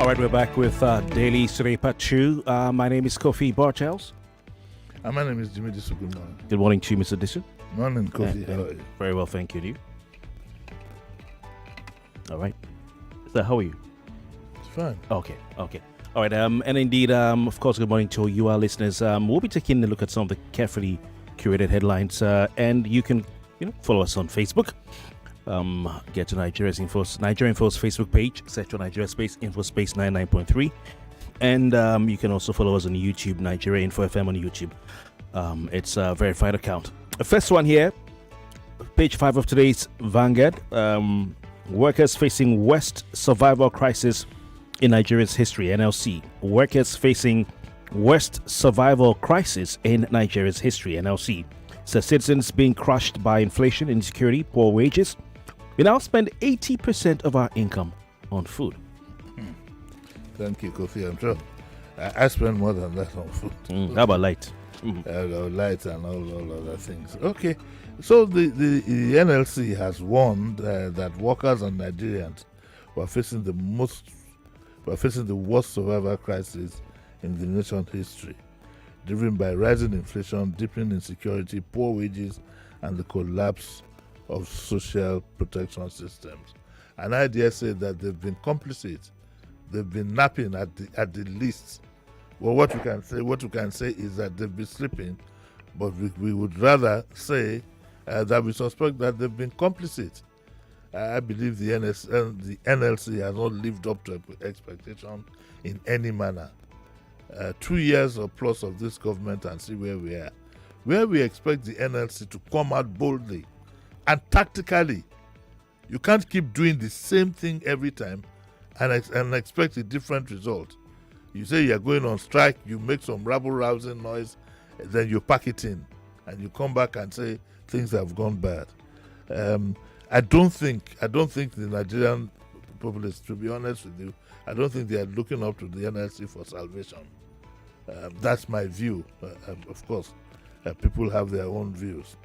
All right, we're back with Dailies today, part 2. My name is Kofi Bartels. And my name is Jimi Disu. Good morning. Good morning to you, Mr. Disu. Morning, Kofi. How are you? Very well, thank you. And you? All right. So, how are you? It's fine. Okay. All right, and indeed, of course, good morning to you, our listeners. We'll be taking a look at some of the carefully curated headlines, and you can, follow us on Facebook. Get to Nigeria Info's Facebook page, search for Nigeria Space Info Space 99.3, and you can also follow us on YouTube, Nigeria Info FM on YouTube. It's a verified account. The first one here, page 5 of today's Vanguard. Workers facing worst survival crisis in Nigeria's history, NLC. Workers facing worst survival crisis in Nigeria's history, NLC. So citizens being crushed by inflation, insecurity, poor wages. We now spend 80% of our income on food. Thank you, Kofi. I'm sure I spend more than that on food. How about light? Light and all other things. Okay, so the NLC has warned that workers and Nigerians were facing the worst survival crisis in the nation's history, driven by rising inflation, deepening insecurity, poor wages, and the collapse of social protection systems. And I dare say that they've been complicit. They've been napping at the least. Well, what we can say is that they've been sleeping, but we would rather say that we suspect that they've been complicit. I believe the NLC has not lived up to expectation in any manner. 2 years or plus of this government, and see where we are. Where we expect the NLC to come out boldly and tactically. You can't keep doing the same thing every time and expect a different result. You say you're going on strike, you make some rabble-rousing noise, then you pack it in, and you come back and say things have gone bad. I don't think the Nigerian populace, to be honest with you, I don't think they are looking up to the NLC for salvation. That's my view. Of course, people have their own views.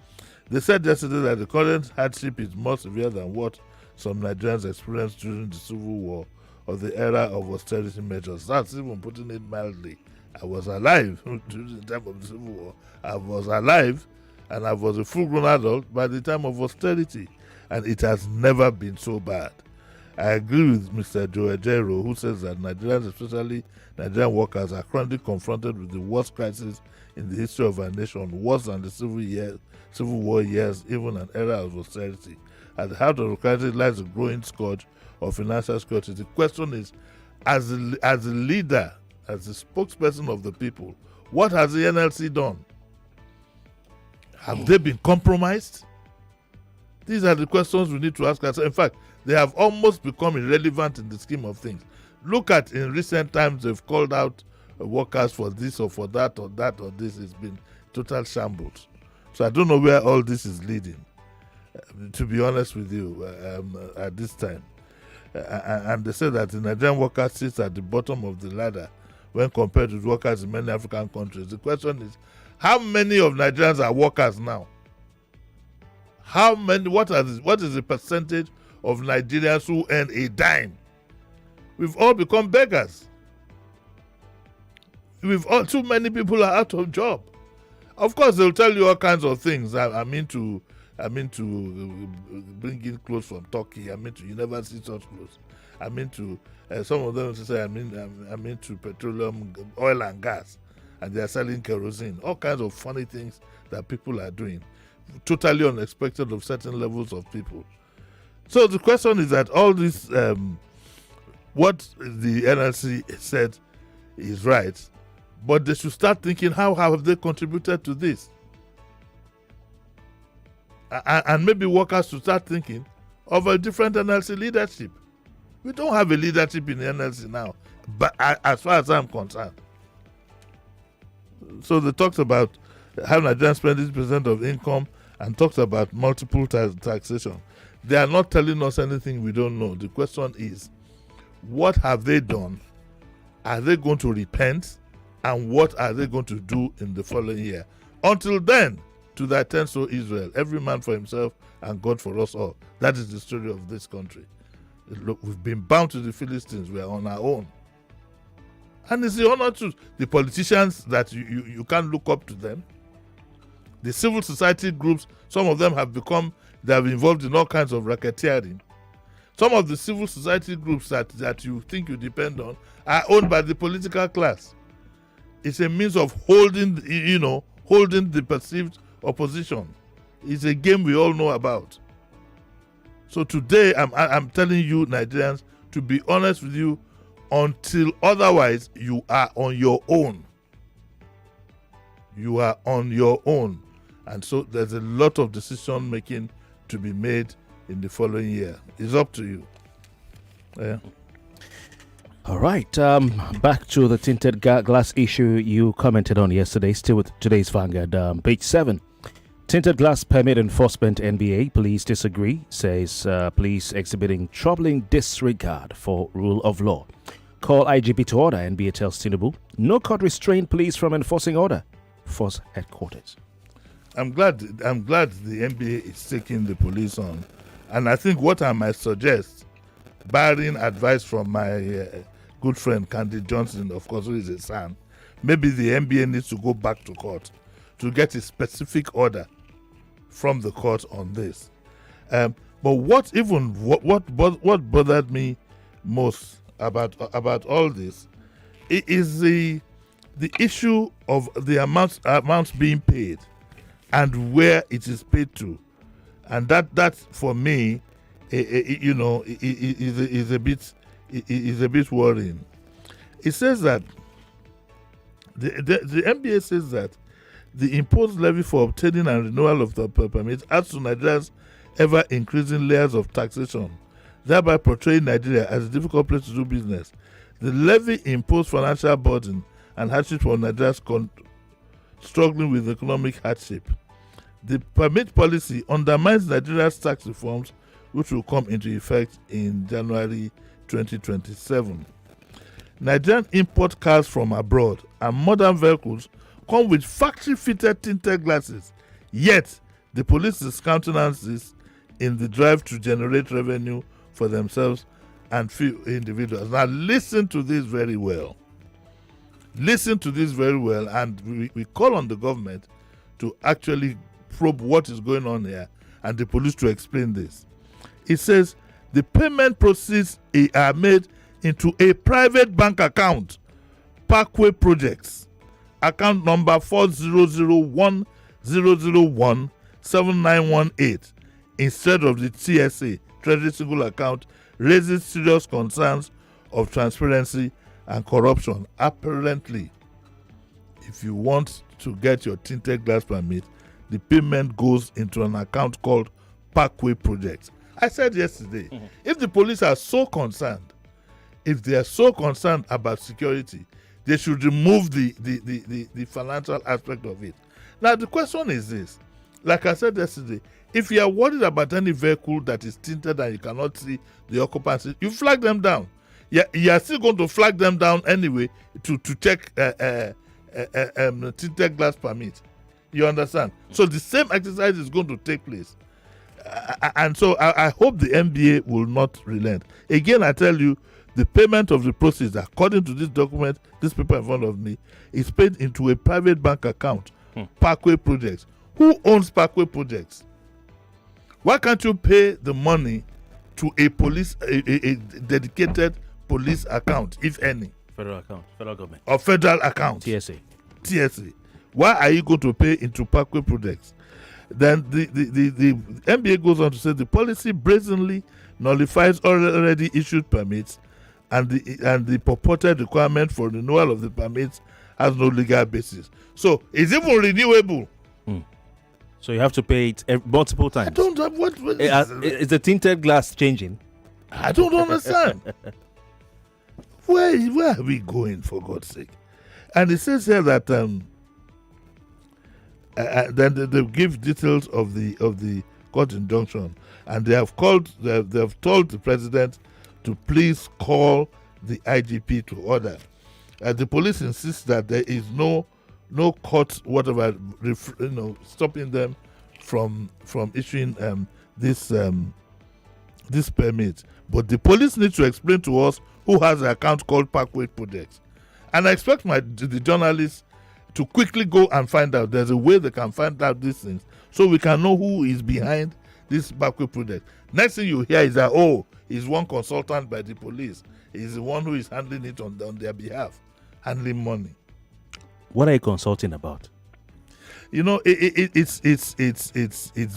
They said yesterday that the current hardship is more severe than what some Nigerians experienced during the Civil War or the era of austerity measures. That's even putting it mildly. I was alive during the time of the Civil War. I was alive, and I was a full-grown adult by the time of austerity, and it has never been so bad. I agree with Mr. Joe Ejero, who says that Nigerians, especially Nigerian workers, are currently confronted with the worst crisis in the history of our nation, worse than the Civil War years, even an era of austerity. At the heart of the crisis lies a growing scourge of financial security. The question is, as a leader, as a spokesperson of the people, what has the NLC done? Have they been compromised? These are the questions we need to ask ourselves. In fact, they have almost become irrelevant in the scheme of things. Look at, in recent times, they've called out workers for this or for that or that or this. It's been total shambles. So I don't know where all this is leading, to be honest with you, at this time. And they say that the Nigerian worker sits at the bottom of the ladder when compared with workers in many African countries. The question is, how many of Nigerians are workers now? How many? What is the percentage of Nigerians who earn a dime? We've all become beggars. Too many people are out of job. Of course, they'll tell you all kinds of things. I'm into bringing clothes from Turkey. I'm into, you never see such clothes. I'm into, some of them say I'm into petroleum, oil and gas, and they're selling kerosene. All kinds of funny things that people are doing, totally unexpected of certain levels of people. So the question is that all this, what the NLC said is right, but they should start thinking, how have they contributed to this? And maybe workers should start thinking of a different NLC leadership. We don't have a leadership in the NLC now, but as far as I'm concerned. So they talked about how Nigerians spend 80% of income and talked about multiple taxation. They are not telling us anything we don't know. The question is, what have they done? Are they going to repent? And what are they going to do in the following year? Until then, to thy tent, so Israel, every man for himself and God for us all. That is the story of this country. Look, we've been bound to the Philistines. We are on our own. And it's the honor to the politicians that you can't look up to them. The civil society groups, some of them they have involved in all kinds of racketeering. Some of the civil society groups that you think you depend on are owned by the political class. It's a means of holding the perceived opposition. It's a game we all know about. So today, I'm telling you, Nigerians, to be honest with you, until otherwise, you are on your own. You are on your own. And so there's a lot of decision making to be made in the following year. It's up to you. Yeah. All right. Back to the tinted glass issue you commented on yesterday, still with today's Vanguard. Page 7. Tinted glass permit enforcement NBA. Police disagree, says police exhibiting troubling disregard for rule of law. Call IGP to order, NBA tells Tinubu. No court restrained police from enforcing order. Force headquarters. I'm glad the NBA is taking the police on. And I think what I might suggest, barring advice from my good friend Candy Johnson, of course, who is a son, maybe the NBA needs to go back to court to get a specific order from the court on this. But what bothered me most about all this is the issue of the amounts being paid and where it is paid to, and that for me, is a bit worrying. It says that the NBA says that the imposed levy for obtaining and renewal of the permit adds to Nigeria's ever-increasing layers of taxation, thereby portraying Nigeria as a difficult place to do business. The levy imposed financial burden and hardship for Nigerians struggling with economic hardship. The permit policy undermines Nigeria's tax reforms, which will come into effect in January 2027. Nigerian import cars from abroad and modern vehicles come with factory-fitted tinted glasses. Yet, the police discountenance this in the drive to generate revenue for themselves and few individuals. Now, listen to this very well. And we call on the government to actually probe what is going on here and the police to explain this. It says the payment proceeds are made into a private bank account, Parkway Projects, account number 4001001791 instead of the TSA, Treasury Single Account, raises serious concerns of transparency and corruption. Apparently, if you want to get your tinted glass permit, the payment goes into an account called Parkway Projects. I said yesterday, if the police are so concerned, if they are so concerned about security, they should remove the financial aspect of it. Now, the question is this. Like I said yesterday, if you are worried about any vehicle that is tinted and you cannot see the occupancy, you flag them down. You are still going to flag them down anyway to check tinted glass permit. You understand? So the same exercise is going to take place. And so I hope the NBA will not relent. Again, I tell you, the payment of the proceeds, according to this document, this paper in front of me, is paid into a private bank account, Parkway Projects. Who owns Parkway Projects? Why can't you pay the money to a dedicated police account, if any? Federal account, federal government. Or federal account. TSA. Why are you going to pay into Parkway Projects? Then the NBA goes on to say the policy brazenly nullifies already issued permits, and the purported requirement for renewal of the permits has no legal basis. So it's even renewable. So you have to pay it multiple times. I don't have what is the tinted glass changing? I don't understand. Where are we going, for God's sake? And it says here that then they give details of the court injunction, and they have told the president to please call the IGP to order. The police insist that there is no court whatever stopping them from issuing this permit. But the police need to explain to us who has an account called Parkway Projects. And I expect the journalists to quickly go and find out. There's a way they can find out these things so we can know who is behind this backward project. Next thing you hear is that, he's one consultant by the police. He's the one who is handling it on their behalf, handling money. What are you consulting about? It's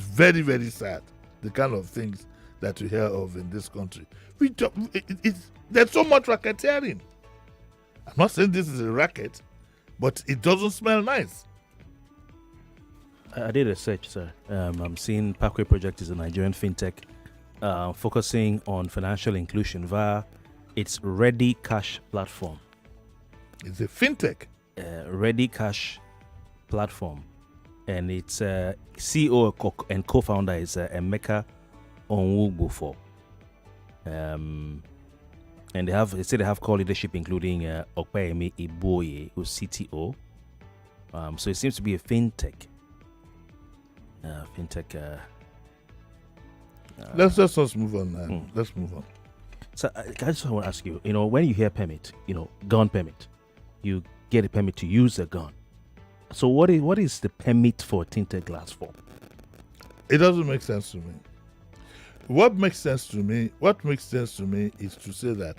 very, very sad, the kind of things that you hear of in this country. There's so much racketeering. I'm not saying this is a racket, but it doesn't smell nice. I did research, sir. I'm seeing Parkway Project is a Nigerian fintech focusing on financial inclusion via its Ready Cash platform. It's a fintech. Ready Cash platform. And its CEO and co-founder is Emeka Onwugbufo. And they say they have core leadership including Okpeyemi Iboye, who's CTO. So it seems to be a fintech. Let's just move on now. Let's move on. So I just want to ask you, when you hear permit, gun permit, you get a permit to use a gun. So what is the permit for tinted glass for? It doesn't make sense to me. What makes sense to me is to say that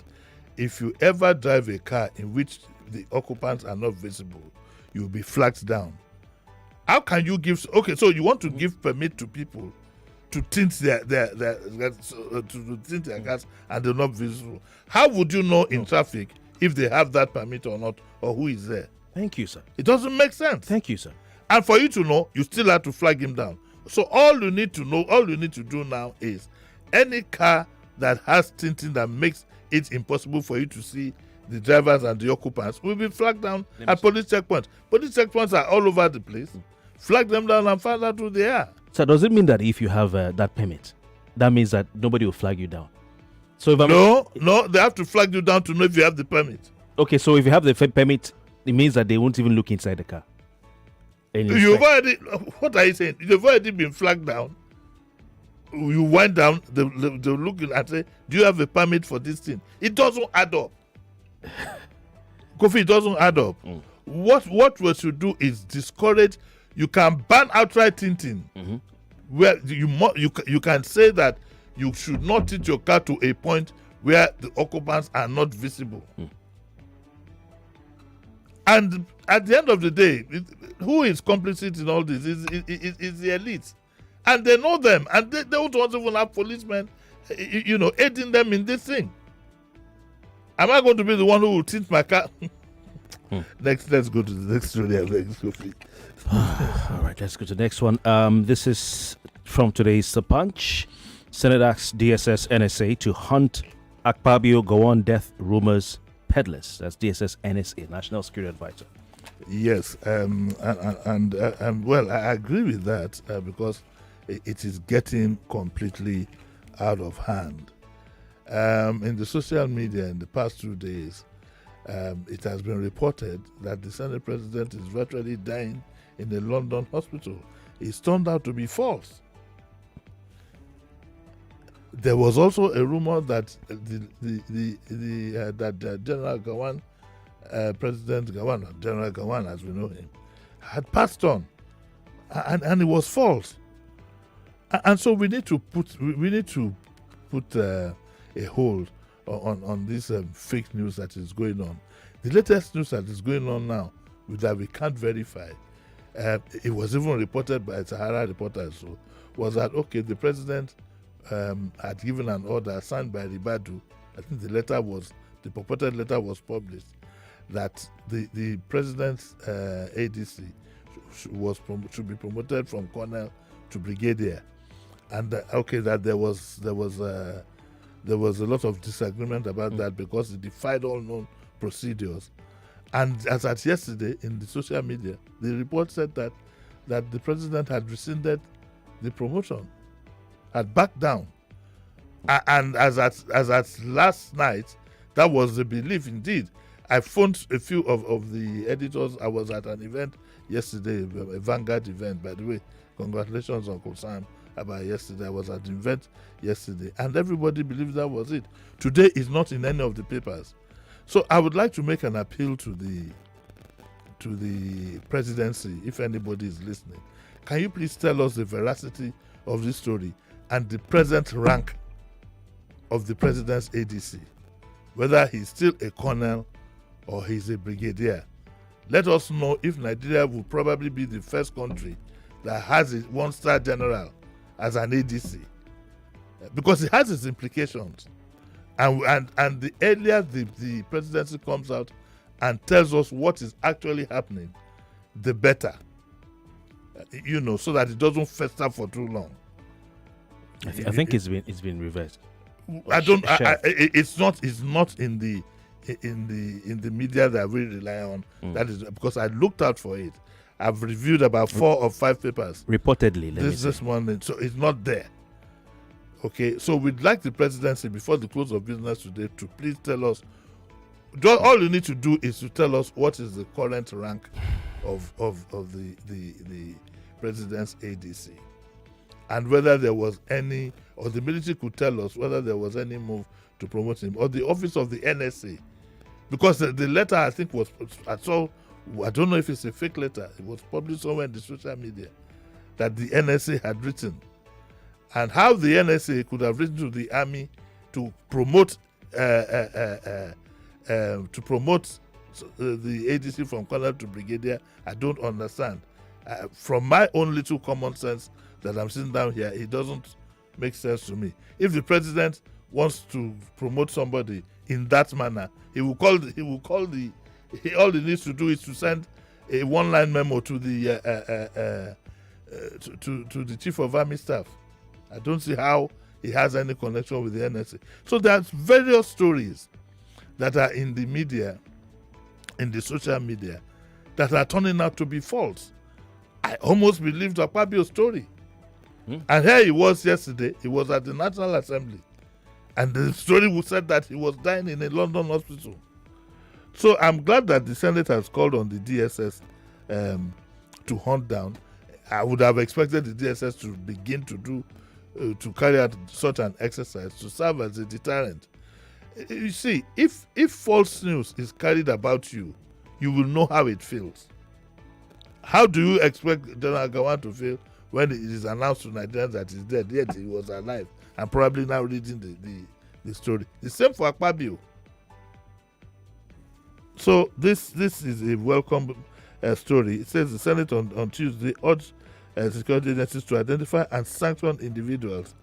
if you ever drive a car in which the occupants are not visible, you'll be flagged down. How can you give? Okay, so you want to give permit to people to tint their cars and they're not visible. How would you know in traffic if they have that permit or not, or who is there? Thank you, sir. It doesn't make sense. Thank you, sir. And for you to know, you still have to flag him down. So all you need to do now is any car that has tinting that makes it impossible for you to see the drivers and the occupants will be flagged down at police checkpoints. Police checkpoints are all over the place. Flag them down and find out who they are. So does it mean that if you have that permit, that means that nobody will flag you down? So if No, they have to flag you down to know if you have the permit. Okay, so if you have the permit, it means that they won't even look inside the car. What are you saying? You've already been flagged down. You wind down, they'll look and say, do you have a permit for this thing? It doesn't add up. Kofi, it doesn't add up. What we should do is discourage. You can ban outright tinting. Where you can say that you should not tint your car to a point where the occupants are not visible. And at the end of the day, who is complicit in all this is the elite. And they know them. And they don't want to even have policemen, aiding them in this thing. Am I going to be the one who will tint my car? Let's go to the next story. All right, let's go to the next one. This is from today's The Punch. Senate asks DSS NSA to hunt Akpabio Gowon death rumors peddlers. That's DSS NSA, National Security Advisor. Yes, well, I agree with that because it is getting completely out of hand. In the social media in the past 2 days, it has been reported that the Senate President is virtually dying in a London hospital. It's turned out to be false. There was also a rumor that General Gowon, President Gowon, General Gowon as we know him, had passed on, and it was false. And so we need to put a hold on this fake news that is going on. The latest news that is going on now, that we can't verify, it was even reported by Sahara reporters, so was that the president had given an order signed by Ribadu. I think the purported letter was published, that the president's ADC should be promoted from colonel to brigadier, and that there was a lot of disagreement about that because it defied all known procedures. And as at yesterday in the social media, the report said that the president had rescinded the promotion, had backed down. And as at last night, that was the belief indeed. I phoned a few of the editors. I was at an event yesterday, a Vanguard event, by the way. Congratulations, Uncle Sam, about yesterday. I was at the event yesterday, and everybody believed that was it. Today is not in any of the papers. So I would like to make an appeal to the presidency, if anybody is listening. Can you please tell us the veracity of this story and the present rank of the president's ADC, whether he's still a colonel or he's a brigadier? Let us know if Nigeria will probably be the first country that has a one-star general as an ADC, because it has its implications. And the earlier the presidency comes out and tells us what is actually happening, the better. So that it doesn't fester for too long. I think it's been reversed. It's not in the media that we rely on. That is because I looked out for it. I've reviewed about 4 or 5 papers reportedly this morning, so it's not there. Okay, so we'd like the presidency before the close of business today to please tell us. All you need to do is to tell us what is the current rank of the president's ADC, and whether there was any, or the military could tell us whether there was any move to promote him, or the office of the NSA, because the letter I think was, I don't know if it's a fake letter, it was published somewhere in the social media that the NSA had written, and how the NSA could have written to the army to promote the ADC from colonel to brigadier. I don't understand. From my own little common sense that I'm sitting down here, it doesn't make sense to me. If the president wants to promote somebody in that manner, all he needs to do is to send a one-line memo to the to the chief of army staff. I don't see how he has any connection with the NSA. So there's various stories that are in the media, in the social media, that are turning out to be false. I almost believed Akpabio's story. And here he was yesterday. He was at the National Assembly. And the story said that he was dying in a London hospital. So I'm glad that the Senate has called on the DSS to hunt down. I would have expected the DSS to begin to carry out such an exercise to serve as a deterrent. You see, if false news is carried about you, you will know how it feels. How do you expect General Gawan to feel when it is announced to Nigerians that he's dead, yet he was alive, and probably now reading the story? The same for Akpabio. So this is a welcome story. It says the Senate on Tuesday urged security agencies to identify and sanction individuals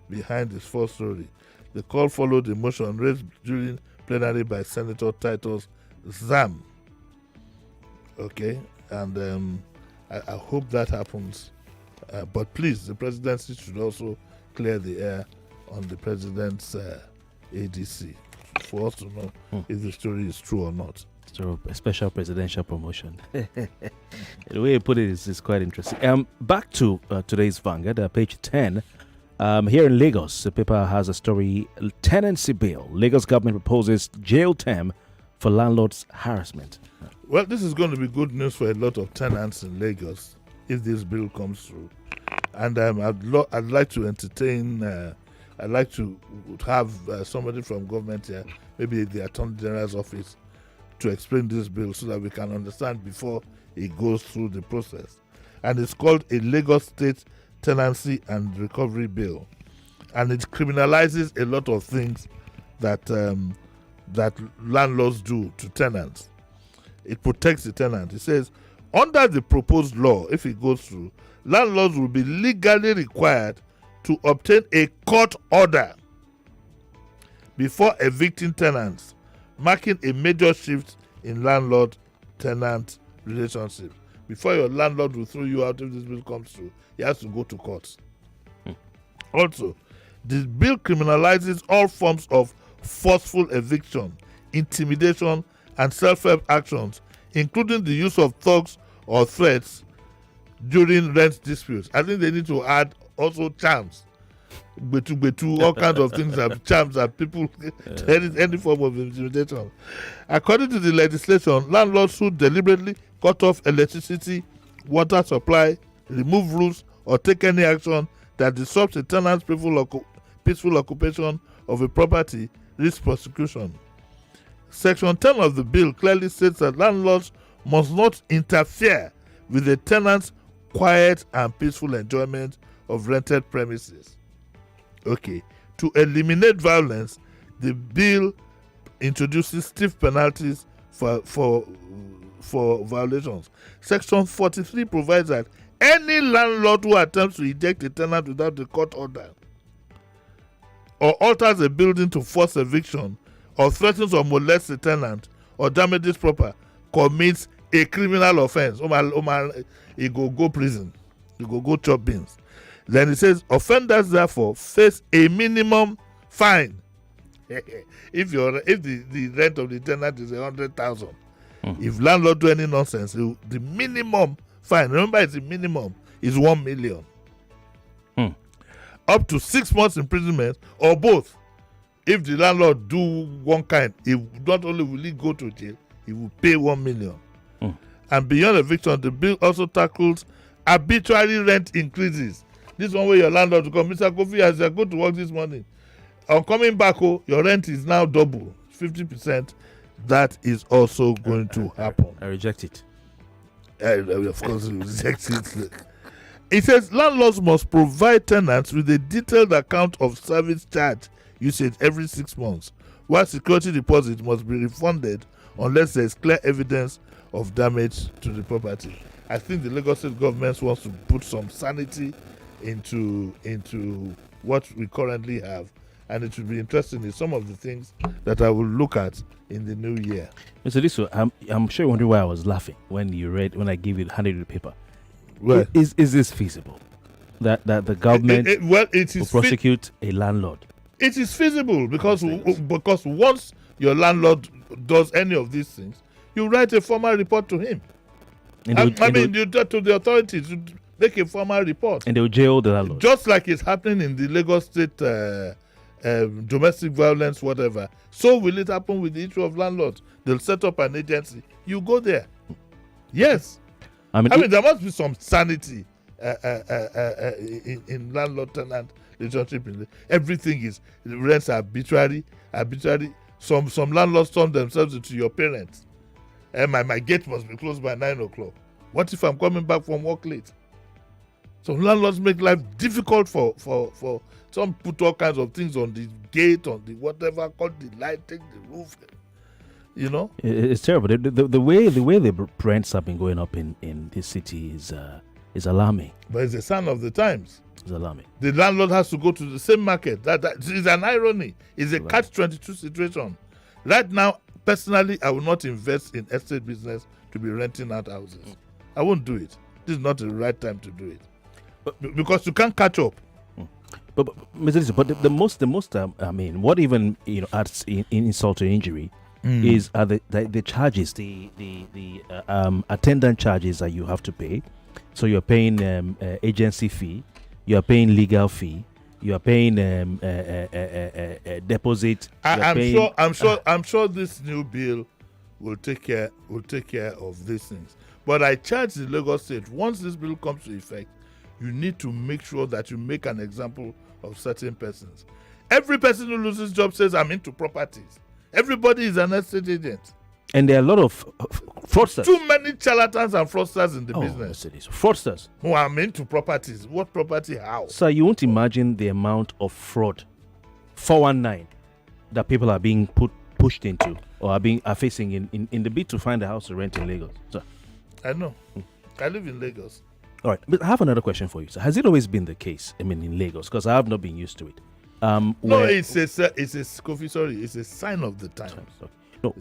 behind this false story. The call followed a motion raised during plenary by Senator Titus Zam. Okay, and I hope that happens. But please, the presidency should also clear the air on the president's ADC for us to know if the story is true or not. So a special presidential promotion. The way you put it is quite interesting. Back to today's Vanguard, page 10. Here in Lagos, the paper has a story: tenancy bill. Lagos government proposes jail term for landlords' harassment. Well, this is going to be good news for a lot of tenants in Lagos if this bill comes through. And I'd like to entertain. I'd like to have somebody from government here, maybe the Attorney General's office, to explain this bill so that we can understand before it goes through the process. And it's called a Lagos State Tenancy and Recovery Bill, and it criminalizes a lot of things that that landlords do to tenants. It protects the tenant. It says, under the proposed law, if it goes through, landlords will be legally required to obtain a court order before evicting tenants, marking a major shift in landlord-tenant relationships. Before your landlord will throw you out if this bill comes through, he has to go to court. Also, this bill criminalizes all forms of forceful eviction, intimidation, and self-help actions, including the use of thugs or threats during rent disputes. I think they need to add also charms, all kinds of things that charms that people any form of intimidation. According to the legislation, landlords who deliberately cut off electricity, water supply, remove roofs, or take any action that disrupts a tenant's peaceful occupation of a property risk prosecution. Section 10 of the bill clearly states that landlords must not interfere with the tenant's quiet and peaceful enjoyment of rented premises. Okay. To eliminate violence, the bill introduces stiff penalties for violations. Section 43 provides that any landlord who attempts to eject a tenant without a court order, or alters a building to force eviction, or threatens or molests a tenant, or damages property, commits a criminal offense. He go prison. He go chop beans. Then it says offenders therefore face a minimum fine. if the rent of the tenant is 100,000, if landlord do any nonsense, the minimum fine, remember it's the minimum, is 1 million. Up to 6 months imprisonment or both. If the landlord do one kind, he not only will he go to jail, he will pay 1 million. And beyond eviction, the bill also tackles arbitrary rent increases. This one where your landlord will come, Mr. Kofi, as you go to work this morning, on coming back, your rent is now double, 50%. That is also going to happen. I reject it. Of course, you reject it. It says landlords must provide tenants with a detailed account of service charge usage every 6 months, while security deposit must be refunded unless there is clear evidence of damage to the property. I think the Lagos State government wants to put some sanity into what we currently have, and it will be interesting in some of the things that I will look at in the new year. Mr. Disu, I'm sure you're wondering why I was laughing when I gave you handed you the paper. Well, Is this feasible? That the government will prosecute a landlord? It is feasible because once your landlord does any of these things, you write a formal report to him. You to the authorities, you make a formal report. And they will jail the landlord. Just like it's happening in the Lagos State domestic violence, whatever. So will it happen with the issue of landlords. They'll set up an agency. You go there. Yes. I mean there must be some sanity in landlord-tenant relationship. Everything is rents are arbitrary. Some landlords turn themselves into your parents. My gate must be closed by 9 o'clock. What if I'm coming back from work late? Some landlords make life difficult for some, put all kinds of things on the gate, on the whatever, cut the light, take the roof. You know, it's terrible. The way the rents have been going up in this city is alarming. But it's a sign of the times. It's alarming. The landlord has to go to the same market. That is an irony. It's a catch-22 situation. Right now, personally, I will not invest in estate business to be renting out houses. I won't do it. This is not the right time to do it, because you can't catch up. But Mr. Disu, but the most what even adds in insult to injury is the charges, the attendant charges that you have to pay. So you're paying agency fee, you are paying legal fee, you are paying deposit. I'm sure this new bill will take care of these things. But I charge the Lagos State, once this bill comes to effect, you need to make sure that you make an example of certain persons. Every person who loses job says, I'm into properties. Everybody is an estate agent. And there are a lot of fraudsters. Too many charlatans and fraudsters in the business. Fraudsters. Who are into properties. What property? How? So you won't imagine the amount of fraud, 419, that people are being pushed into or are facing in the bid to find a house to rent in Lagos. So, I know. I live in Lagos. All right, but I have another question for you. So has it always been the case? I mean, in Lagos, because I have not been used to it. No, it's a sign of the times. Okay. No,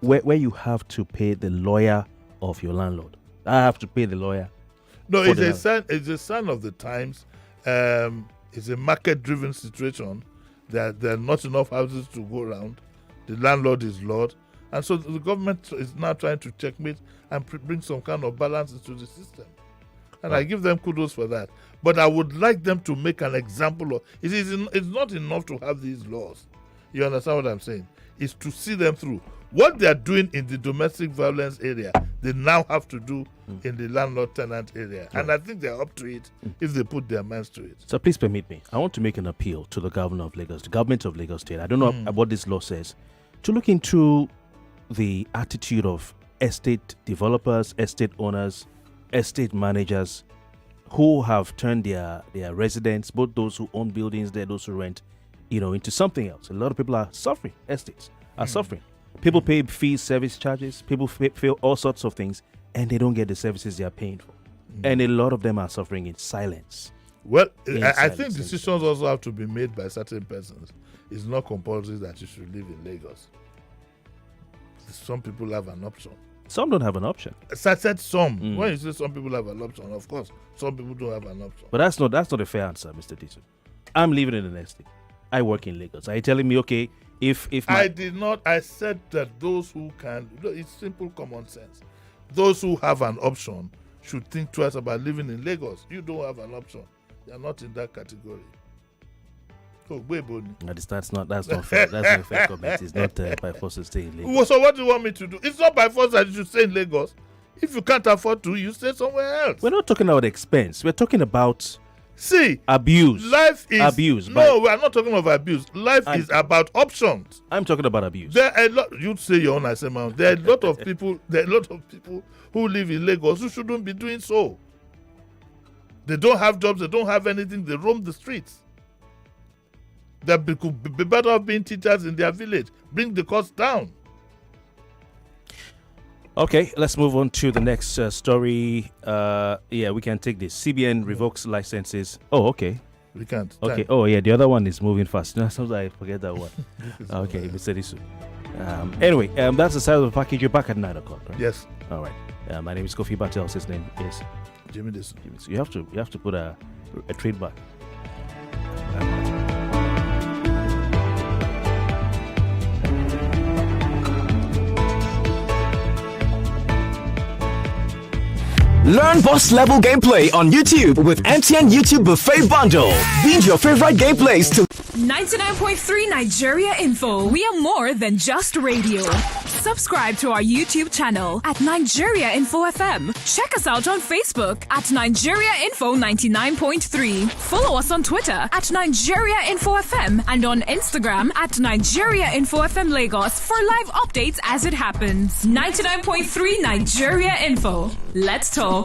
where you have to pay the lawyer of your landlord. I have to pay the lawyer. No, it's a sign of the times. It's a market-driven situation. There are not enough houses to go around. The landlord is Lord. And so the government is now trying to checkmate and bring some kind of balance into the system. And I give them kudos for that. But I would like them to make an example of it. It's not enough to have these laws. You understand what I'm saying? It's to see them through. What they are doing in the domestic violence area, they now have to do in the landlord-tenant area. Right. And I think they're up to it if they put their minds to it. So please permit me. I want to make an appeal to the governor of Lagos, the government of Lagos State. I don't know what this law says. To look into the attitude of estate developers, estate owners, estate managers who have turned their residents, both those who own buildings there, those who rent, into something else. A lot of people are suffering. Estates are suffering. People pay fees, service charges. People pay all sorts of things, and they don't get the services they are paying for. And a lot of them are suffering in silence. Well, I think decisions also have to be made by certain persons. It's not compulsory that you should live in Lagos. Some people have an option. Some don't have an option. I said some. When you say some people have an option, of course, some people don't have an option. But that's not a fair answer, Mr. Disu. I'm living in an estate. I work in Lagos. Are you telling me, okay, if I did not. I said that those who can, it's simple common sense. Those who have an option should think twice about living in Lagos. You don't have an option. You are not in that category. Oh, that's not fair. That's not a fair comment. It's not by force to stay in Lagos. Well, so what do you want me to do? It's not by force that you should stay in Lagos. If you can't afford to, you stay somewhere else. We're not talking about expense. We're talking about abuse. Life is abuse. No, we are not talking about abuse. Life is about options. I'm talking about abuse. There are a lot. You'd say your own, I say my own. There are a lot of people. There are a lot of people who live in Lagos who shouldn't be doing so. They don't have jobs. They don't have anything. They roam the streets. They could be better off being teachers in their village. Bring the cost down. Okay, let's move on to the next story. We can take this. CBN revokes licenses. Oh, okay. We can't. Okay. Oh, yeah. The other one is moving fast. No, sometimes I forget that one. Okay, Mr. Disu. Anyway, that's the side of the package. You're back at 9 o'clock, right? Yes. All right. My name is Kofi Bartels. His name is Jimi Disu. So you have to put a trademark. Learn boss level gameplay on YouTube with MTN YouTube Buffet Bundle. Binge your favorite gameplays to 99.3 Nigeria Info. We are more than just radio. Subscribe to our YouTube channel at Nigeria Info FM. Check us out on Facebook at Nigeria Info 99.3. Follow us on Twitter at Nigeria Info FM and on Instagram at Nigeria Info FM Lagos for live updates as it happens. 99.3 Nigeria Info. Let's talk.